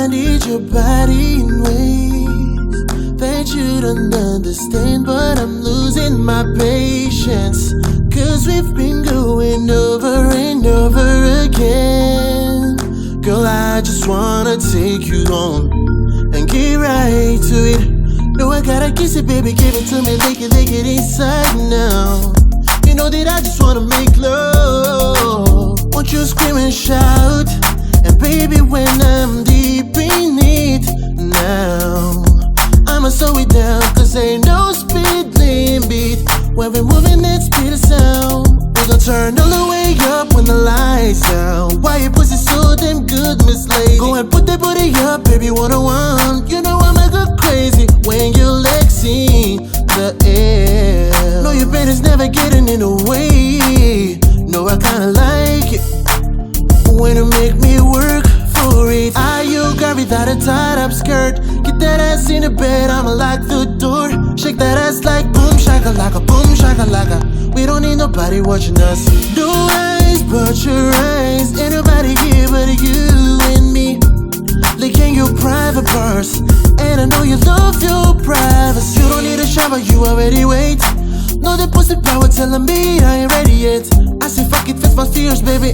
I need your body in ways that you don't understand, but I'm losing my patience. Cause we've been going over and over again. Girl, I just wanna take you home and get right to it. No, I gotta kiss it, baby, give it to me, lick it inside now. You know that I just wanna make love. Won't you scream and shout? And baby, when I'm deep in it now, I'ma slow it down, cause ain't no speed limit when we're moving that speed of sound. We gon' turn all the way up when the lights out. Why your pussy so damn good, Miss Lady? Go and put that booty up, baby, 101. You know I'ma go crazy when your legs in the air. No, your bed is never getting in the way. No, I kinda like it when you make me work for it. Are you girl without a tied up skirt? Get that ass in the bed, I'ma lock the door. Shake that ass like boom shakalaka, boom shakalaka. We don't need nobody watching us. No eyes but your eyes, ain't nobody here but you and me. Licking your private parts, and I know you love your privacy. You don't need a shower, you already wait. No, the pussy power telling me I ain't ready yet. I say fuck it, fix my fears, baby.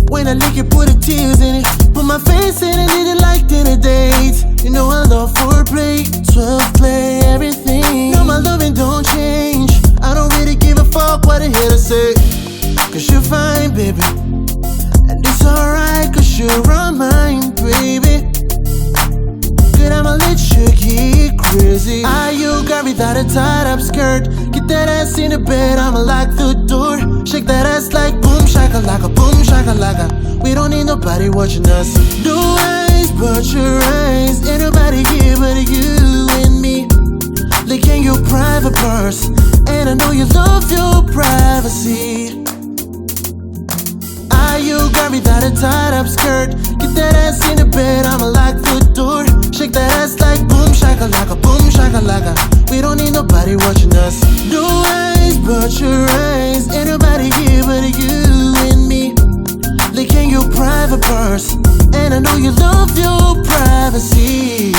When I lick it, put the tears in it. Put my face in it, need it like dinner dates. You know I love foreplay, 12 play, everything. No, my loving don't change. I don't really give a fuck what I hear to say. Cause you're fine, baby, and it's alright, cause you're on mine, baby. Good, I'ma let you get crazy. Are you girl without a tied up skirt? Get that ass in the bed, I'ma lock the door. Shake that ass like boom shakalaka, boom shakalaka. We don't need nobody watching us. No eyes but your eyes, ain't nobody here but you and me. Licking your private parts, and I know you love your privacy. Are you girl without a tied up skirt? Get that ass in the bed, I'ma lock the door. Shake that ass like boom shakalaka, boom shakalaka. We don't need nobody watching us. No eyes but your eyes, ain't nobody here but you and me. Licking your private parts, and I know you love your privacy.